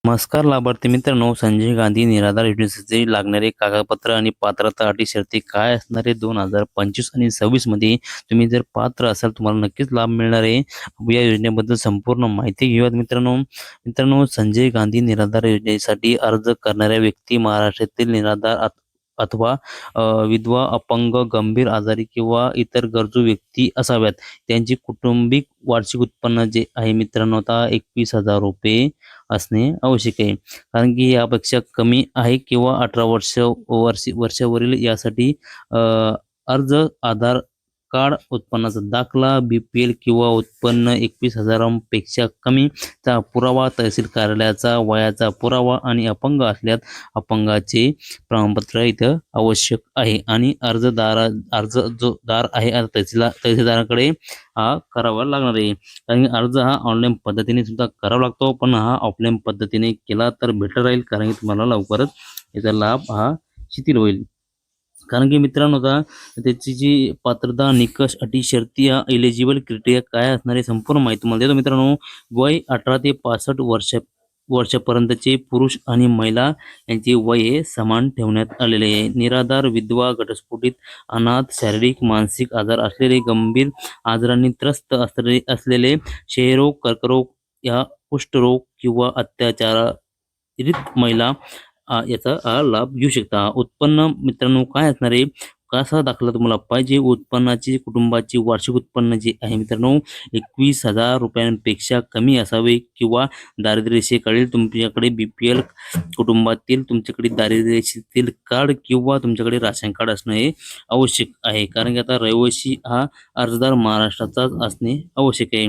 नमस्कार लाभार्थी मित्रांनो, संजय गांधी निराधार योजनेसाठी लागणारे कागदपत्र आणि पात्रता अटी शर्ती काय असणारे 2025 आणि 26 मध्ये तुम्ही जर पात्र असाल तुम्हाला नक्कीच लाभ मिळणार आहे. या योजनेबद्दल संपूर्ण माहिती घेऊयात मित्रांनो. संजय गांधी निराधार योजनेसाठी अर्ज करणाऱ्या व्यक्ती महाराष्ट्रातील निराधार अथवा विधवा, अपंग, गंभीर आजारी किंवा इतर गरजू व्यक्ती असाव्यात. त्यांची कौटुंबिक वार्षिक उत्पन्न जे आहे मित्रांनो आता 21,000 रुपये असणे आवश्यक आहे. कारण की यापेक्षा कमी आहे किंवा 18 वर्षावरील यासाठी अ, अर्ज आधार कार्ड, उत्पन्नाचा दाखला, BPL किंवा उत्पन्न 21,000पेक्षा कमीचा पुरावा, तहसील कार्यालयाचा वयाचा पुरावा आणि अपंग असल्यास अपंगाचे प्रमाणपत्र इथं आवश्यक आहे. आणि अर्ज जो दार आहे तहसीलदाराकडे हा करावा लागणार आहे. कारण की अर्ज हा ऑनलाईन पद्धतीने सुद्धा करावा लागतो, पण हा ऑफलाईन पद्धतीने केला तर बेटर राहील. कारण की तुम्हाला लवकरच याचा लाभ हा शिथिल होईल. कारण की मित्रांनो आता त्याची जी पात्रता, निकष, अटी, शर्ती, एलिजिबल क्रायटेरिया काय असणारे संपूर्ण माहिती तुम्हाला देतो मित्रांनो. वय 18 ते 65 वर्षापर्यंतचे पुरुष आणि महिला यांचे वय हे समान ठेवण्यात आलेले आहे. निराधार, विधवा, घटस्फोटित, अनाथ, शारीरिक मानसिक आजार असलेले, गंभीर आजारांनी त्रस्त असलेले, क्षयरोग, कर्करोग या कुष्ठरोग किंवा अत्याचारित महिला याचा लाभ घेऊ शकता. उत्पन्न मित्रांनो काय असणार आहे, कसा दाखला तुम्हाला पाहिजे. उत्पन्नाची कुटुंबाची वार्षिक उत्पन्न जे आहे मित्रांनो 21,000 रुपयांपेक्षा कमी असावे किंवा दारिद्र्य रेषेखालील तुमच्याकडे BPL कुटुंबातील तुमच्याकडे दारिद्र्य रेषेतील कार्ड किंवा तुमच्याकडे राशन कार्ड असणं हे आवश्यक आहे. कारण की आता रहिवासी हा अर्जदार महाराष्ट्राचाच असणे आवश्यक आहे.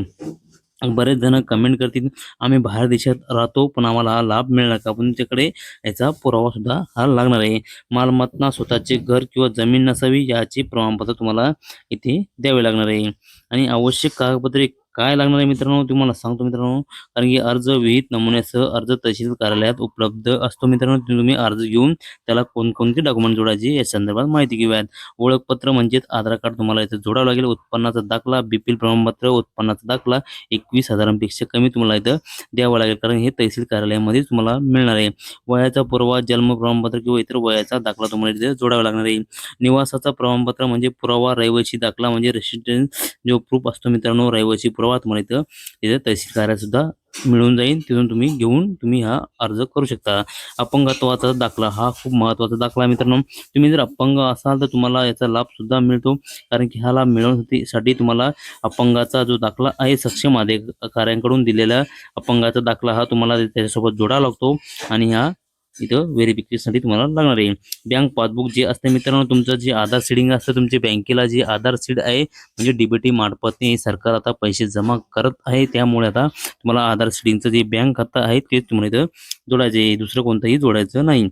बरेच जण कमेंट करतील आम्ही बाहेर देशात राहतो पण आम्हाला हा लाभ मिळणार का, पण तुमच्याकडे याचा पुरावा सुद्धा हा लागणार आहे. मालमत्ता, स्वतःचे घर किंवा जमीन नसावी याचे प्रमाणपत्र तुम्हाला इथे द्यावे लागणार आहे. आणि आवश्यक कागदपत्रे काय लागणार आहे मित्रांनो तुम्हाला सांगतो मित्रांनो. कारण की अर्ज विहित नमुन्यासह अर्ज तहसील कार्यालयात उपलब्ध असतो मित्रांनो. तुम्ही अर्ज घेऊन त्याला कोणकोणते डॉक्युमेंट जोडायचे या संदर्भात माहिती घेऊयात. ओळखपत्र म्हणजेच आधार कार्ड तुम्हाला इथे जोडावं लागेल. उत्पन्नाचा दाखला, BPL प्रमाणपत्र, उत्पन्नाचा दाखला 21,000पेक्षा कमी तुम्हाला इथं द्यावं लागेल. कारण हे तहसील कार्यालयामध्ये तुम्हाला मिळणार आहे. वयाचा पुरावा, जन्म प्रमाणपत्र किंवा इतर वयाचा दाखला तुम्हाला इथे जोडावा लागणार आहे. निवासाचा प्रमाणपत्र म्हणजे पुरावा, रहिवासी दाखला म्हणजे रेसिडेन्स जो प्रूफ असतो मित्रांनो, रहिवासी पुरावा तुम्हाला इथं तहसील कार्यालयात सुद्धा मिळून जाईल. तिथून तुम्ही घेऊन तुम्ही हा अर्ज करू शकता. अपंगत्वाचा दाखला हा खूप महत्त्वाचा दाखला आहे मित्रांनो. तुम्ही जर अपंग असाल तर तुम्हाला याचा लाभ सुद्धा मिळतो. कारण की हा लाभ मिळवण्यासाठी तुम्हाला अपंगाचा जो दाखला आहे सक्षम अधिकाऱ्यांकडून दिलेला अपंगाचा दाखला हा तुम्हाला त्याच्यासोबत जोडावा लागतो. आणि हा इथं व्हेरिफिकेशनसाठी तुम्हाला लागणार आहे. बँक पासबुक जे असते मित्रांनो, तुमचं जे आधार सीडिंग असतं तुमच्या बँकेला जे आधार सीड आहे म्हणजे DBT मार्फत सरकार आता पैसे जमा करत आहे. त्यामुळे आता तुम्हाला आधार सीडिंगचं जे बँक खातं आहे ते तुम्हाला इथं जोडायचे आहे, दुसरं कोणतंही जोडायचं नाही.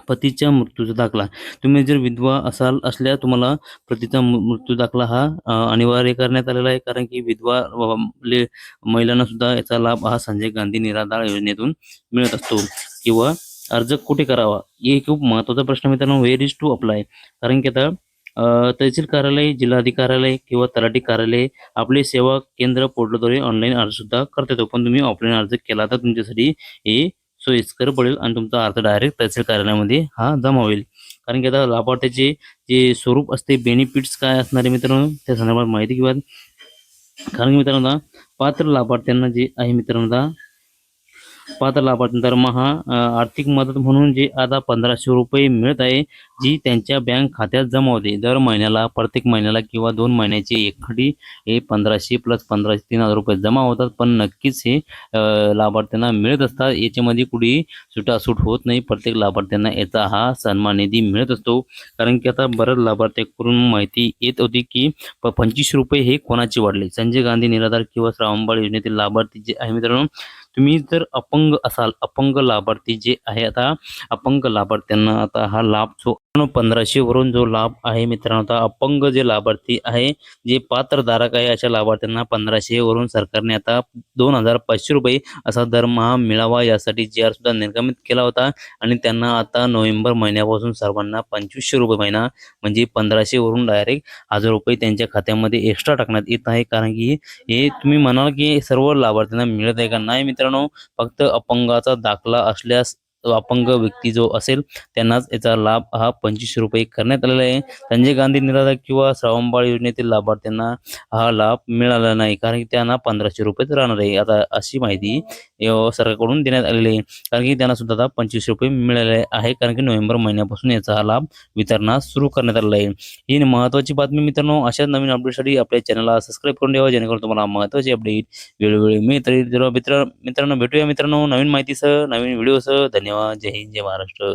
पतीच्या मृत्यूचा दाखला, तुम्ही जर विधवा असल्यास तुम्हाला पतीचा मृत्यू दाखला हा अनिवार्य करण्यात आलेला आहे. कारण की विधवा महिलांना सुद्धा याचा लाभ हा संजय गांधी निराधार योजनेतून मिळत असतो. किंवा अर्ज कुठे करावा हे खूप महत्त्वाचा प्रश्न मित्रांनो. Where is to apply. कारण की आता तहसील कार्यालय, जिल्हाधिकारी किंवा तलाठी कार्यालय आपले सेवा केंद्र पोर्टलद्वारे ऑनलाईन अर्ज सुद्धा करता येतो. पण तुम्ही ऑफलाईन अर्ज केला तर तुमच्यासाठी हे सोयीस्कर पडेल आणि तुमचा अर्ज डायरेक्ट तहसील कार्यालयामध्ये हा जमा होईल. कारण की आता लाभार्थ्याचे जे स्वरूप असते, बेनिफिट्स काय असणार आहे मित्रांनो त्या संदर्भात माहिती घेऊया. कारण की मित्रांनो आता पात्र लाभार्थ्यांना जे आहे मित्रांनो पात्र लाभार्थी दरमहा आर्थिक मदत म्हणून जे आता 1,500 रुपये मिळत आहे, जी त्यांच्या बँक खात्यात जमा होते. दर महिन्याला, प्रत्येक महिन्याला किंवा 2 महिन्याची एकखडी हे 1,500 प्लस 1,500 3,000 रुपये जमा होतात. पण नक्कीच हे लाभार्थ्यांना मिळत असतात. याच्यामध्ये कुठेही सुटासूट होत नाही. प्रत्येक लाभार्थ्यांना याचा हा सन्मान निधी मिळत असतो. कारण की आता बऱ्याच लाभार्थ्यांकडून माहिती येत होती की 25 रुपये हे कोणाचे वाढले. संजय गांधी निराधार किंवा श्रावणबाळ योजनेतील लाभार्थी जे आहे मित्रांनो, तुम्ही जर अपंग असाल, अपंग लाभार्थी जे आहे आता अपंग लाभार्थ्यांना आता हा लाभ जो 1500 वरून जो लाभ आहे मित्रांनो, आता अपंग जे लाभार्थी आहे, जे पात्र धारक आहे, अशा लाभार्थ्यांना 1500 वरून सरकारने आता 2500 रुपये असा दरमहा मिळावा यासाठी जी-आर सुद्धा निर्गमित केला होता आणि त्यांना आता नोव्हेंबर महिन्यापासून सर्वांना 2500 रुपये महिना म्हणजे 1500 वरून डायरेक्ट 1000 रुपये त्यांच्या खात्यामध्ये एक्स्ट्रा टाकण्यात येत आहे. कारण की हे तुम्ही म्हणाल की सर्व लाभार्थ्यांना मिळत आहे का? नाही मित्रांनो, फक्त अपंगाचा दाखला असल्यास अपंग व्यक्ती जो असेल त्यांनाच याचा लाभ हा 2500 रुपये करण्यात आलेला आहे. संजय गांधी निराधार किंवा श्रावणबाळ योजनेतील लाभार्थ्यांना हा लाभ मिळाला नाही, कारण की त्यांना 1500 रुपयेच राहणार आहे. आता अशी माहिती सरकारकडून देण्यात आलेली आहे. कारण की त्यांना सुद्धा आता 2500 रुपये मिळालेले आहे, कारण की नोव्हेंबर महिन्यापासून याचा हा लाभ वितरणास सुरू करण्यात आलेला आहे. ही महत्त्वाची बातमी मित्रांनो. अशाच नवीन अपडेटसाठी आपल्या चॅनलला सबस्क्राईब करून ठेवा, जेणेकरून तुम्हाला महत्त्वाची अपडेट वेळोवेळी मिळत राहील. मित्रांनो भेटूया मित्रांनो नवीन माहितीसह, नवीन व्हिडिओसह. धन्यवाद. जय हिंद, जय महाराष्ट्र.